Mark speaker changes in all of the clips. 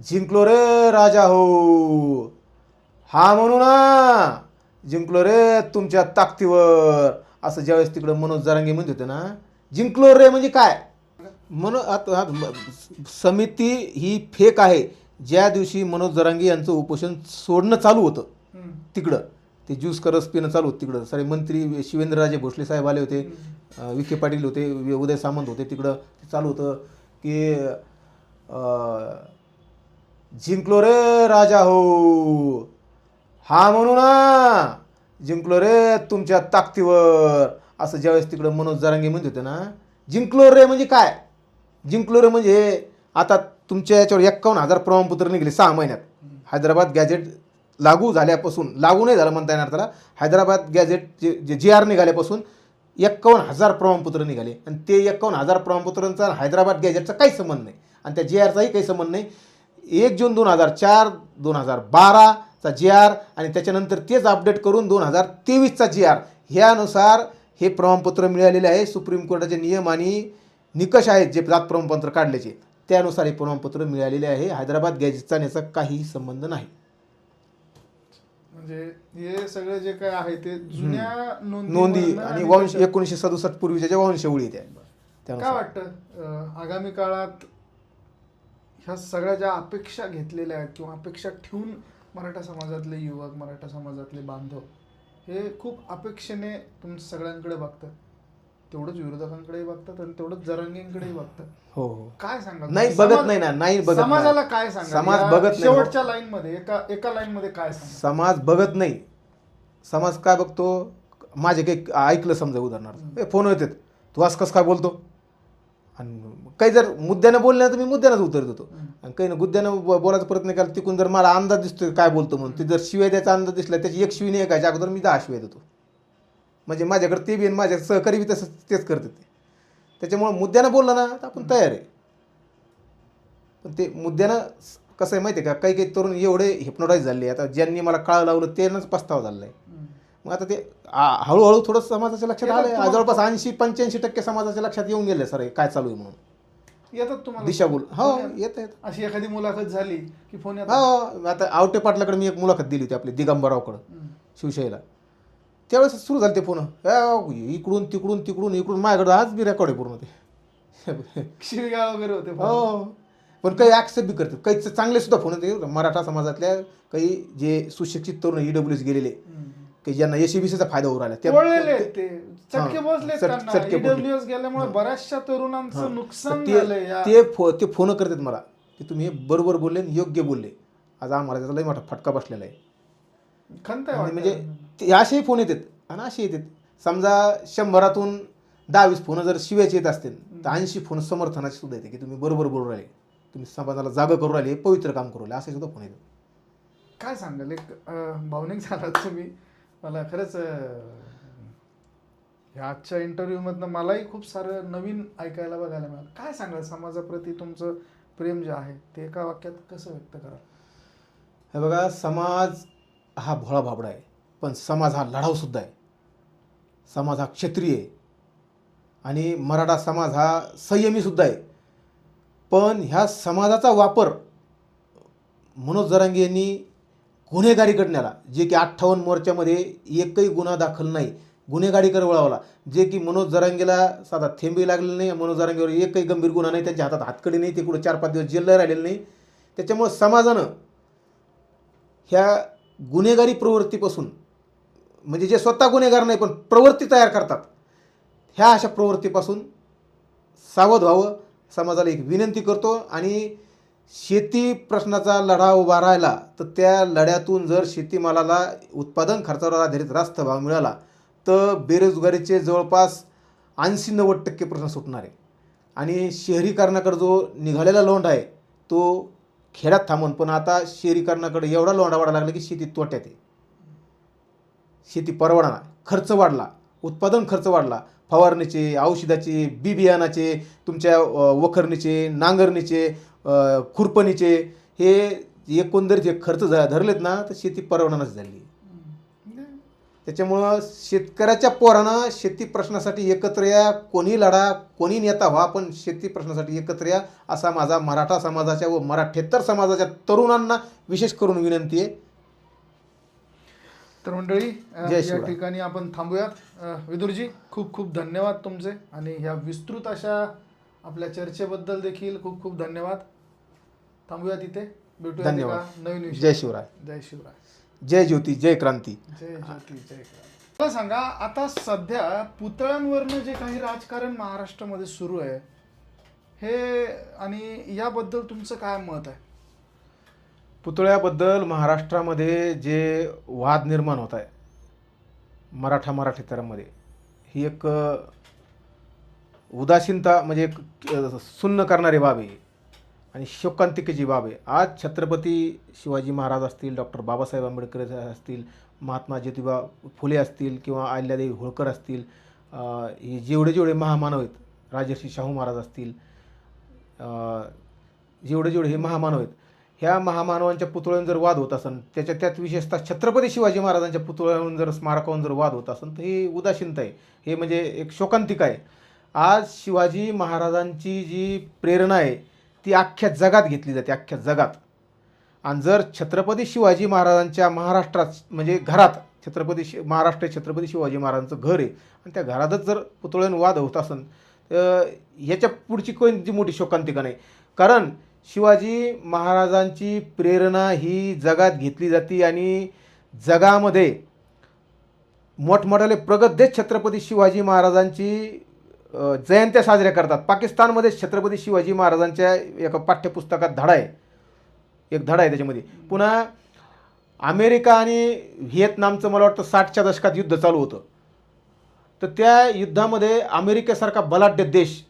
Speaker 1: जिंकलो रे राजा हो, हा म्हणू ना, जिंकलो रे तुमच्या ताकदीवर, असं ज्यावेळेस तिकडं मनोज जरांगे म्हणत होते ना, जिंकलो रे म्हणजे काय म्हणून आता समिती ही फेक आहे. ज्या दिवशी मनोज जरांगे यांचं उपोषण सोडणं चालू होतं तिकडं, ते ज्यूस करस पिणं चालू होतं तिकडं, सारे मंत्री शिवेंद्रराजे भोसले साहेब आले होते, विखे पाटील होते, उदय सामंत होते, तिकडं चालू होतं की जिंकलो रे राजा हो, हा म्हणू ना, जिंकलो रे तुमच्या ताकदीवर, असं ज्यावेळेस तिकडं मनोज जरांगे म्हणत होते ना, जिंकलो रे म्हणजे काय, जिंकलो रे म्हणजे आता तुमच्या याच्यावर 51,000 प्रमाणपत्र निघाले 6 महिन्यात. हैदराबाद गॅझेट लागू झाल्यापासून, लागू नाही झालं म्हणता येणार त्याला, हैदराबाद गॅझेट जे GR निघाल्यापासून 51,000 प्रमाणपत्र निघाले, आणि ते 51,000 प्रमाणपत्रांचा हैदराबाद गॅझेटचा काही संबंध नाही, आणि त्या GRचाही काही संबंध नाही. 1 जून 2004 2012चा GR आणि त्याच्यानंतर तेच अपडेट करून 2023चा GR, ह्यानुसार हे प्रमाणपत्र मिळालेले आहे. सुप्रीम कोर्टाचे नियम आणि निकष आहेत जे जात प्रमाणपत्र काढल्याचे, त्यानुसार हे प्रमाणपत्र मिळालेले आहे. हैदराबाद गॅझेटचा याचा काहीही संबंध नाही.
Speaker 2: म्हणजे हे सगळे जे काय आहे ते जुन्या
Speaker 1: नोंदी आणि वंश 1967 पूर्वीच्या ज्या वंशावळी त्या.
Speaker 2: काय वाटतं आगामी काळात ह्या सगळ्या ज्या अपेक्षा घेतलेल्या आहेत किंवा अपेक्षा ठेवून मराठा समाजातले युवक, मराठा समाजातले बांधव हे खूप अपेक्षेने तुमच्या सगळ्यांकडे बघतात, तेवढंच विरोधकांकडेही बघतात आणि तेवढंच जरांगेंकडेही बघतात.
Speaker 1: हो हो,
Speaker 2: काय सांगा
Speaker 1: नाही बघत नाही ना, नाही बघत.
Speaker 2: समाजाला काय सांगा,
Speaker 1: समाज बघत नाही.
Speaker 2: शेवटच्या लाईन मध्ये एका लाईन मध्ये काय सांगा.
Speaker 1: समाज बघत नाही. समाज काय बघतो, माझे काही ऐकलं समजा उदाहरणार्थ फोन येतात, तू असं कसं काय बोलतो, आणि काही जर मुद्द्यानं बोललं तर मी मुद्द्यानंच उत्तर देतो, आणि काही ना मुद्द्यानं बोलायचा प्रयत्न केला तिकून जर मला अंदाज दिसतोय काय बोलतो म्हणून, ते जर शिवाय द्यायचा अंदाज दिसला त्याची एक शिवी नाही ऐकायच्या अगोदर मी 10 शिवाय देतो. म्हणजे माझ्याकडे ते बी आणि माझ्या सहकारी बी तसं तेच करतात ते. त्याच्यामुळं मुद्द्यानं बोललं ना तर आपण तयार आहे, पण ते मुद्द्यानं कसं आहे माहिती आहे का, काही काही तरुण एवढे हिप्नोटाईज झाले, आता ज्यांनी मला काळ लावलं त्यांनाच पस्तावा झालेला आहे. मग आता ते हळूहळू थोडं समाजाच्या लक्षात आलं आहे, जवळपास 80-85% समाजाच्या लक्षात येऊन गेले सर काय चालू आहे म्हणून.
Speaker 2: येतात तुम्हाला
Speaker 1: दिशाभूल हो येत.
Speaker 2: अशी एखादी मुलाखत झाली की फोन येतात.
Speaker 1: हो, आता आवटे पाटलाकडे मी एक मुलाखत दिली होती आपली दिगंबररावकडं शिवशाहीला, त्यावेळेस सुरू झाले ते फोन इकडून तिकडून तिकडून इकडून, माझ्याकडं आज बी रेकॉर्ड आहे पूर्ण ते.
Speaker 2: शिवीगाळ वगैरे होते.
Speaker 1: हो, पण काही ॲक्सेप्ट बी करतात, काही चांगले सुद्धा फोन येते मराठा समाजातल्या, काही जे सुशिक्षित तरुण EWS गेलेले की ज्यांना SABCचा फायदा होऊ राहिला,
Speaker 2: चटके बसले EWS गेल्यामुळे बऱ्याचशा तरुणांचं नुकसान झालंय.
Speaker 1: ते फोन करतात मला की तुम्ही बरोबर बोलले, योग्य बोलले, आज आम्हाला त्याचा लई मोठा फटका बसलेला आहे. म्हणजे ते असेही फोन येतात आणि असे येतात. समजा 100तून 10-20 फोन जर शिव्याचे येत असतील तर 80 फोन समर्थनाचे सुद्धा येते की तुम्ही बरोबर बोलू राहिले, तुम्ही समाजाला जागा करू राहिले, पवित्र काम करू राहिले, असे सुद्धा फोन येतात.
Speaker 2: काय सांगाल, एक भावनिक झालात तुम्ही. मला खरंच ह्या आजच्या इंटरव्ह्यूमधनं मलाही खूप सारं नवीन ऐकायला बघायला मिळालं. काय सांगाल समाजाप्रती तुमचं प्रेम जे आहे ते एका वाक्यात कसं व्यक्त करा.
Speaker 1: हे बघा, समाज हा भोळा भाबडा आहे, पण समाज हा लढाऊसुद्धा आहे. समाज हा क्षत्रिय आहे आणि मराठा समाज हा संयमीसुद्धा आहे. पण ह्या समाजाचा वापर मनोज जरांगे यांनी गुन्हेगारीकडे नेला, जे की 58 मोर्चामध्ये एकही गुन्हा दाखल नाही, गुन्हेगारीकडे वळवला, जे की मनोज जरांगेला साधा थेंबही लागलेला नाही, मनोज जरांगेवर एकही गंभीर गुन्हा नाही, त्यांच्या हातात हातकडी नाही, ते कुठे 4-5 दिवस जेलला राहिलेलं नाही. त्याच्यामुळं समाजानं ह्या गुन्हेगारी प्रवृत्तीपासून, म्हणजे जे स्वतः गुन्हेगार नाही पण प्रवृत्ती तयार करतात, ह्या अशा प्रवृत्तीपासून सावध व्हावं समाजाला एक विनंती करतो. आणि शेती प्रश्नाचा लढा उभा राहिला तर त्या लढ्यातून जर शेतीमालाला उत्पादन खर्चावर आधारित रास्त भाव मिळाला तर बेरोजगारीचे जवळपास 80-90% प्रश्न सुटणार आहे. आणि शहरीकरणाकडे जो निघालेला लोंढ आहे तो खेड्यात थांबून, पण आता शहरीकरणाकडे एवढा लोंढा वाढायला लागला की शेती तोट्यात आहे, शेती परवडणार, खर्च वाढला, उत्पादन खर्च वाढला, फवारणीचे, औषधाचे, बी बियाणाचे, तुमच्या वखरणीचे, नांगरणीचे, खुरपणीचे, हे एकंदरीत जे खर्च धरलेत ना तर शेती परवडणारच झाली. त्याच्यामुळं शेतकऱ्याच्या पोरानं शेती प्रश्नासाठी एकत्र या, कोणी लढा, कोणी नेता व्हा, पण शेती प्रश्नासाठी एकत्र या, असा माझा मराठा समाजाच्या व मराठेतर समाजाच्या तरुणांना विशेष करून विनंती आहे.
Speaker 2: तर मंडळी
Speaker 1: जय
Speaker 2: या
Speaker 1: शिवराय.
Speaker 2: ठिकाणी आपण थांबूयात. विदुरजी खूप खूप धन्यवाद तुमचे, आणि ह्या विस्तृत अशा आपल्या चर्चेबद्दल देखील खूप खूप धन्यवाद. थांबूयात इथे, भेटूया
Speaker 1: धन्यवाद.
Speaker 2: एका नवीन विषय.
Speaker 1: जय शिवराय.
Speaker 2: जय शिवराय.
Speaker 1: जय ज्योती, जय क्रांती.
Speaker 2: जय ज्योती, जय क्रांती. मला सांगा, आता सध्या पुतळ्यांवरनं जे काही राजकारण महाराष्ट्रामध्ये सुरू आहे हे, आणि याबद्दल तुमचं काय मत आहे?
Speaker 1: पुतळ्याबद्दल महाराष्ट्रामध्ये जे वाद निर्माण होत आहे मराठेतरांमध्ये, ही एक उदासीनता, म्हणजे एक सुन्न करणारी बाब आहे आणि शोकांतिकेची बाब आहे. आज छत्रपती शिवाजी महाराज असतील, डॉक्टर बाबासाहेब आंबेडकर असतील, महात्मा ज्योतिबा फुले असतील किंवा अहिल्यादेवी होळकर असतील, हे जेवढे महामानव आहेत, राजर्षी शाहू महाराज असतील, जेवढे हे महामानव आहेत, ह्या महामानवांच्या पुतळ्यावरून जर वाद होत असेल, त्यात विशेषतः छत्रपती शिवाजी महाराजांच्या पुतळ्यावरून जर स्मारकावरून जर वाद होत असेल, तर ही उदासीनता आहे, हे म्हणजे एक शोकांतिका आहे. आज शिवाजी महाराजांची जी प्रेरणा आहे ती अख्ख्या जगात घेतली जाते, अख्ख्या जगात. आणि जर छत्रपती शिवाजी महाराजांच्या महाराष्ट्रात, म्हणजे घरात महाराष्ट्र छत्रपती शिवाजी महाराजांचं घर आहे, आणि त्या घरातच जर पुतळ्यानं वाद होत असेल, तर ह्याच्या पुढची कोणती मोठी शोकांतिका नाही. कारण शिवाजी महाराजांची प्रेरणा ही जगात घेतली जाते आणि जगामध्ये मोठमोठाले प्रगत देश छत्रपती शिवाजी महाराजांची जयंत्या साजऱ्या करतात. पाकिस्तानमध्ये छत्रपती शिवाजी महाराजांच्या एका पाठ्यपुस्तकात एक धडा आहे त्याच्यामध्ये. पुन्हा अमेरिका आणि व्हिएतनामचं मला वाटतं 60च्या दशकात युद्ध चालू होतं, तर त्या युद्धामध्ये अमेरिकेसारखा बलाढ्य देश,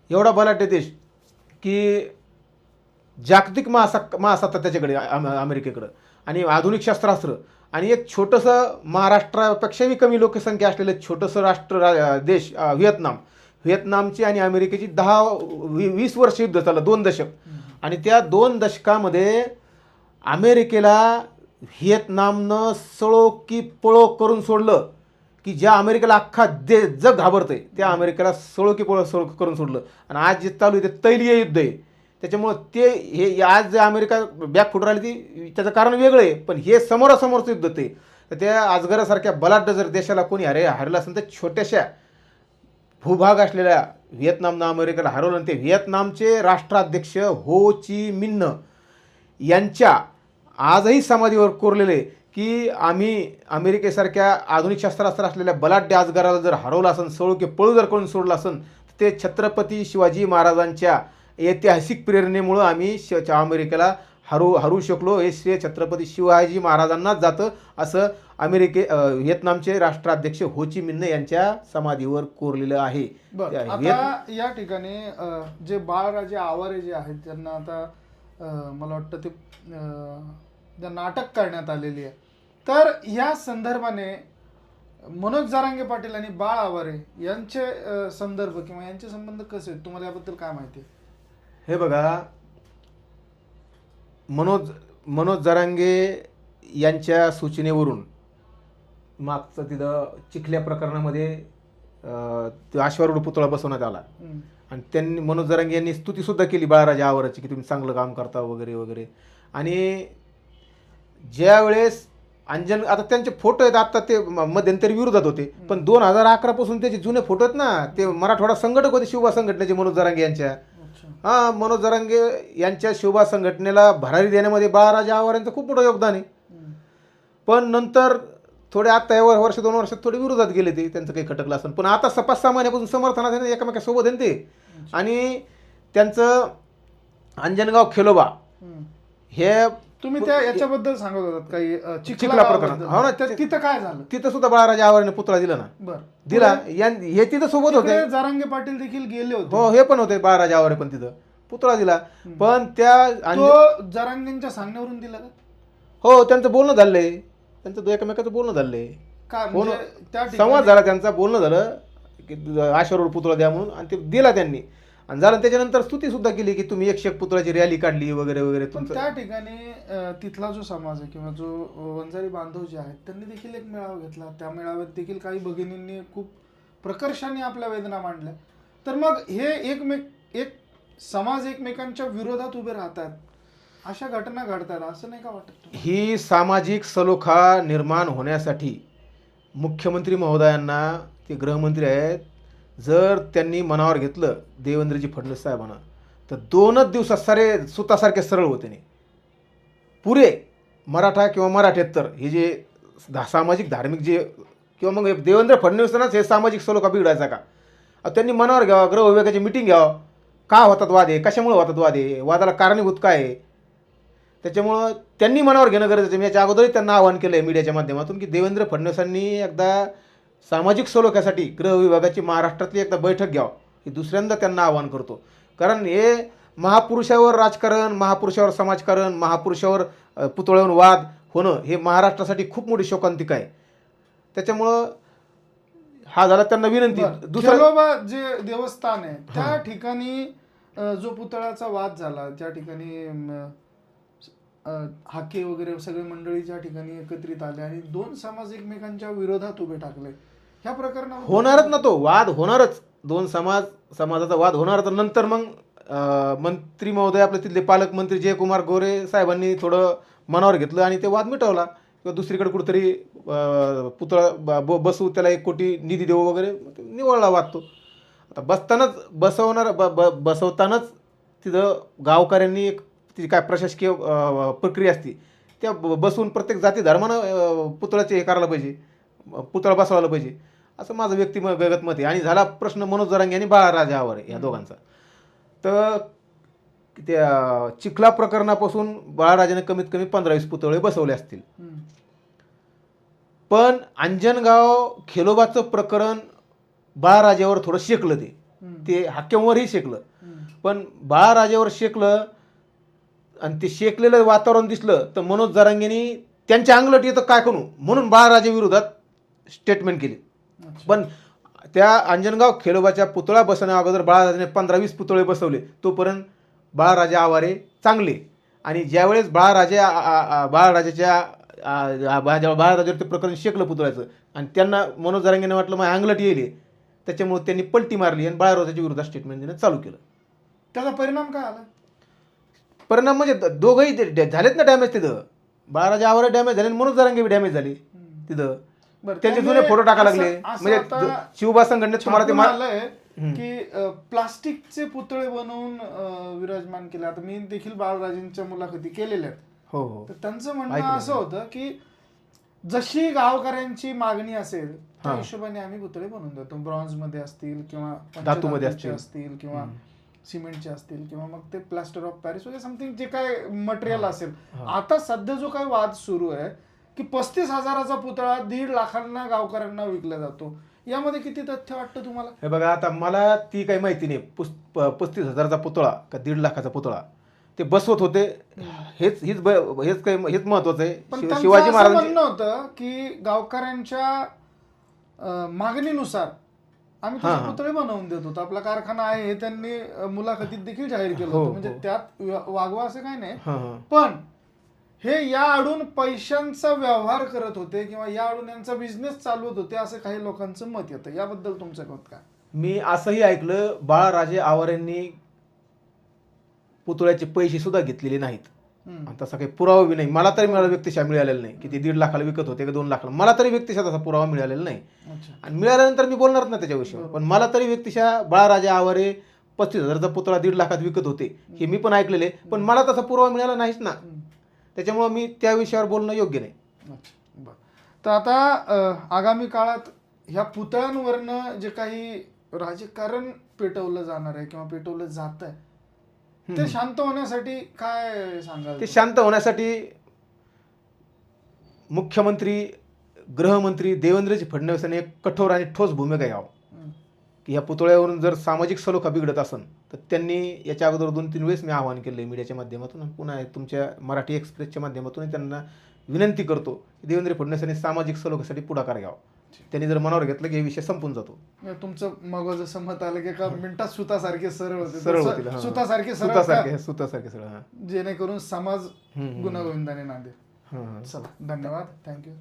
Speaker 1: एवढा बलाढ्य देश की जागतिक महासत्ता त्याच्याकडे अमेरिकेकडं, आणि आधुनिक शस्त्रास्त्र, आणि एक छोटंसं महाराष्ट्रापेक्षाही कमी लोकसंख्या असलेलं छोटंसं देश व्हिएतनामची आणि अमेरिकेची 10-20 वर्ष युद्ध चाललं, 2 दशक. आणि त्या 2 दशकामध्ये अमेरिकेला व्हिएतनामनं सळो की पळो करून सोडलं, की ज्या अमेरिकेला अख्खा जग घाबरतंय त्या अमेरिकेला सळो की पळो करून सोडलं. आणि आज जे चालू आहे ते तैलीय युद्ध आहे. त्याच्यामुळं हे आज जे अमेरिका बॅकफूट राहिली ती त्याचं कारण वेगळं आहे, पण हे समोरासमोरचं युद्ध ते. तर त्या अजगरासारख्या बलाढ्य जर देशाला कोणी हरलं असेल, तर छोट्याशा भूभाग असलेल्या व्हिएतनामनं अमेरिकेला हरवलं. आणि ते व्हिएतनामचे राष्ट्राध्यक्ष हो ची मिन्ह यांच्या आजही समाधीवर कोरलेले, की आम्ही अमेरिकेसारख्या आधुनिक शस्त्रास्त्र असलेल्या बलाढ्य अजगराला जर हरवलं असेल, सळो की पळू जर करून सोडलं असेल, तर ते छत्रपती शिवाजी महाराजांच्या ऐतिहासिक प्रेरणेमुळं आम्ही अमेरिकेला हरू शकलो. हे श्रेय छत्रपती शिवाजी महाराजांनाच जातं, असं व्हिएतनामचे राष्ट्राध्यक्ष हो ची मिन्ह यांच्या समाधीवर कोरलेलं आहे.
Speaker 2: आता या ठिकाणी जे बाळराजे आवारे जे आहेत त्यांना आता मला वाटतं ते नाटक करण्यात आलेली आहे, तर या संदर्भाने मनोज जरांगे पाटील आणि बाळ आवारे यांचे संदर्भ किंवा यांचे संबंध कसे आहेत, तुम्हाला याबद्दल काय माहिती आहे?
Speaker 1: हे बघा, मनोज जरांगे यांच्या सूचनेवरून मागचं तिथं चिखल्या प्रकरणामध्ये अश्वारूढ पुतळा बसवण्यात आला, आणि त्यांनी मनोज जरांगे यांनी स्तुतीसुद्धा केली बाळराजे आवाराची, की तुम्ही चांगलं काम करता वगैरे वगैरे. आणि ज्यावेळेस आता त्यांचे फोटो आहेत, आता ते मध्यंतरी विरोधात होते, पण 2011 पासून त्याचे जुने फोटो आहेत ना, ते मराठवाडा संघटक होते शिवबा संघटनेचे मनोज जरांगे यांच्या. मनोज जरांगे यांच्या शिवबा संघटनेला भरारी देण्यामध्ये बाळराजे आवार यांचं खूप मोठं योगदान आहे. पण नंतर थोडे आता या वर्ष 2 वर्षात थोडे विरोधात गेले, ते त्यांचं काही खटकलं असेल, पण आता 5-6 महिन्यापासून समर्थनात आहे, एकमेकासोबत आहे ते. आणि त्यांचं अंजनगाव खेलोबा हे
Speaker 2: तुम्ही त्या याच्याबद्दल सांगत होतात काही
Speaker 1: चिखला प्रकरण, हो ना,
Speaker 2: तिथं काय झालं?
Speaker 1: तिथं सुद्धा बाळराजे आवाराने पुतळा दिला ना.
Speaker 2: बरं,
Speaker 1: दिला. हे तिथं सोबत होते,
Speaker 2: जरांगे पाटील देखील गेले होते.
Speaker 1: हो, हे पण होते बाळराजे आवारे, पण तिथं पुतळा दिला. पण त्या
Speaker 2: जरांगेंच्या सांगण्यावरून दिला का?
Speaker 1: हो, त्यांचं बोलणं झालंय, त्यांचं एकमेकाचं बोलणं झालंय,
Speaker 2: काय
Speaker 1: संवाद झाला त्यांचा, बोलणं झालं की अश्वारूढ पुतळा द्या म्हणून, आणि ते दिला त्यांनी. आणि झालं त्याच्यानंतर स्तुती सुद्धा केली की तुम्ही 101 पुतळ्याची रॅली काढली वगैरे वगैरे
Speaker 2: पण
Speaker 1: तुमचं.
Speaker 2: त्या ठिकाणी तिथला जो समाज आहे किंवा जो वंजारी बांधव जे आहेत त्यांनी देखील एक मेळावा घेतला. त्या मेळाव्यात देखील काही भगिनींनी खूप प्रकर्षाने आपल्या वेदना मांडल्या. तर मग हे एक समाज एकमेकांच्या विरोधात उभे राहतात, अशा घटना घडतात असं नाही का वाटत तुम्हाला?
Speaker 1: ही सामाजिक सलोखा निर्माण होण्यासाठी मुख्यमंत्री महोदयांना, ते गृहमंत्री आहेत, जर त्यांनी मनावर घेतलं देवेंद्रजी फडणवीस साहेबांना, तर 2च दिवसात सारे सुतासारखे सरळ होते नाही पुरे मराठा किंवा मराठेतर हे जे सामाजिक धार्मिक जे किंवा मग देवेंद्र फडणवीसांनाच हे सामाजिक सलोखा बिघडायचा का? त्यांनी मनावर घ्यावा, गृहविभागाची मिटिंग घ्यावं, का होतात वाद आहे, कशामुळे होतात वाद आहे, वादाला कारणीभूत काय आहे. त्याच्यामुळं त्यांनी मनावर घेणं गरजेचं आहे. मी याच्या अगोदरही त्यांना आवाहन केलं आहे मीडियाच्या माध्यमातून की देवेंद्र फडणवीसांनी एकदा सामाजिक सलोख्यासाठी गृहविभागाची महाराष्ट्रातली एकदा बैठक घ्यावं, ही दुसऱ्यांदा त्यांना आवाहन करतो. कारण हे महापुरुषावर राजकारण, महापुरुषावर समाजकारण, महापुरुषावर पुतळ्यावर वाद होणं हे महाराष्ट्रासाठी खूप मोठी शोकांतिका आहे. त्याच्यामुळं हा झाला त्यांना विनंती.
Speaker 2: खिलोबा जे देवस्थान आहे त्या ठिकाणी जो पुतळ्याचा वाद झाला, ज्या ठिकाणी हाके वगैरे सगळे मंडळी ज्या ठिकाणी एकत्रित आले आणि 2 समाज एकमेकांच्या विरोधात उभे टाकले, ह्या प्रकरणात
Speaker 1: होणारच ना, तो वाद होणारच. 2 समाजाचा वाद होणार. तर नंतर मग मंत्री महोदय आपले तिथले पालकमंत्री जयकुमार गोरे साहेबांनी थोडं मनावर घेतलं आणि ते वाद मिटवला किंवा दुसरीकडे कुठेतरी पुतळा बसवू, त्याला 1 कोटी निधी देऊ वगैरे, निवळला वाद तो. आता बसवतानाच तिथं गावकऱ्यांनी एक ती काय प्रशासकीय प्रक्रिया असते त्या बसवून प्रत्येक जाती धर्मानं पुतळ्याचे हे करायला पाहिजे, पुतळा बसवायला पाहिजे, असं माझं व्यक्तिगत मत आहे. आणि झाला प्रश्न मनोज जरांगे आणि बाळाराजा आवारे या दोघांचा, तर त्या चिखला प्रकरणापासून बाळाराजाने कमीत कमी 15-20 पुतळे बसवले असतील. पण अंजनगाव खेलोबाचं प्रकरण बाळाराजावर थोडं शेकलं, ते हाक्यांवरही शेकलं. पण बाळाराजावर शेकलं आणि ते शेकलेलं वातावरण दिसलं तर मनोज जरांगेंनी त्यांच्या अंगलट येतं काय करू म्हणून बाळाराजा विरोधात स्टेटमेंट केली. पण त्या अंजनगाव खेलोबाच्या पुतळा बसवण्या अगोदर बाळाराजाने 15-20 पुतळे बसवले, तोपर्यंत बाळाराजा आवारे चांगले. आणि ज्यावेळेस बाळाराजावर ते प्रकरण शेकलं पुतळ्याचं आणि त्यांना मनोज जरांगेने वाटलं मग अंगलट येईल, त्याच्यामुळे त्यांनी पलटी मारली आणि बाळाराजाच्या विरोधात स्टेटमेंट देणं चालू केलं.
Speaker 2: त्याचा परिणाम काय आला?
Speaker 1: परिणाम म्हणजे दोघंही झालेत ना डॅमेज. तिथं बाळाराजा आवारे डॅमेज झाले आणि मनोज जरांगे बी डॅमेज झाली. तिथं त्यांचे जुने फोटो टाकायला लागले. म्हणजे शिवबा संघटनेत तुम्हाला ते
Speaker 2: आलंय की प्लास्टिकचे पुतळे बनवून विराजमान केले. आता मी देखील बाळराजांच्या मुलाखती केलेल्या आहेत.
Speaker 1: हो.
Speaker 2: तर त्यांचं म्हणणं असं होतं की जशी गावकऱ्यांची मागणी असेल त्या हिशोबाने आम्ही पुतळे बनवून देतो. ब्रॉन्झ मध्ये असतील किंवा
Speaker 1: धातूमध्ये
Speaker 2: असतील किंवा सिमेंटचे असतील किंवा मग ते प्लास्टर ऑफ पॅरिस वगैरे समथिंग जे काय मटेरियल असेल. आता सध्या जो काही वाद सुरू आहे की 35,000चा पुतळा 1.5 लाखांना गावकऱ्यांना विकला जातो, यामध्ये किती तथ्य वाटतं तुम्हाला?
Speaker 1: हे बघा, आता मला ती काही माहिती नाही. 35,000चा पुतळा का 1.5 लाखाचा पुतळा ते बसवत होते, हेच महत्वाचं आहे.
Speaker 2: पण शिवाजी महाराज म्हणणं होतं की गावकऱ्यांच्या मागणीनुसार आम्ही त्याचे पुतळे बनवून देत होतो, आपला कारखाना आहे, हे त्यांनी मुलाखतीत देखील जाहीर केलं होतं. म्हणजे त्यात वागवा असं काही नाही. पण हे या आडून पैशांचा व्यवहार करत होते किंवा या आडून यांचा बिझनेस चालवत होते असं काही लोकांचं मत येतं. याबद्दल तुमचं मत काय?
Speaker 1: मी असंही ऐकलं बाळाराजे आवारेंनी पुतळ्याचे पैसे सुद्धा घेतलेले नाहीत. तसा काही पुरावा बी नाही. मला तरी व्यक्तिशः मिळालेला नाही की ते 1.5 लाखाला विकत होते का 2 लाखाला. मला तरी व्यक्तिशः तसा पुरावा मिळालेला नाही. आणि मिळाल्यानंतर मी बोलणारच ना त्याच्याविषयी. पण मला तरी व्यक्तिशः बाळाराजे आवारे 35,000चा पुतळा 1.5 लाखात विकत होते हे मी पण ऐकलेले, पण मला तसा पुरावा मिळाला नाहीच ना. त्याच्यामुळे मी त्या विषयावर बोलणं योग्य नाही.
Speaker 2: तर आता आगामी काळात ह्या पुतळ्यांवरनं जे काही राजकारण पेटवलं जाणार आहे किंवा पेटवलं जात आहे ते शांत होण्यासाठी काय सांगाल?
Speaker 1: ते शांत होण्यासाठी मुख्यमंत्री गृहमंत्री देवेंद्रजी फडणवीस यांनी एक कठोर आणि ठोस भूमिका घ्यावं की ह्या पुतळ्यावरून जर सामाजिक सलोखा बिघडत असेल तर त्यांनी याच्या अगोदर 2-3 वेळेस मी आवाहन केलं आहे मीडियाच्या माध्यमातून, पुन्हा तुमच्या मराठी एक्सप्रेसच्या माध्यमातून त्यांना विनंती करतो की देवेंद्र फडणवीस यांनी सामाजिक सलोख्यासाठी पुढाकार घ्यावा. त्यांनी जर मनावर घेतलं की हे विषय संपून जातो.
Speaker 2: तुमचं मग जसं मत आलं की एका मिनिटात सुतासारखे सरळ होते,
Speaker 1: सरळ होतील, हां.
Speaker 2: सुतासारखे सरळ
Speaker 1: सुतासारखे सरळ, हां.
Speaker 2: जेणेकरून समाज
Speaker 1: हम्म.
Speaker 2: गुण्यागोविंदाने नांदेल.
Speaker 1: हां, हां.
Speaker 2: चला, धन्यवाद, थँक्यू.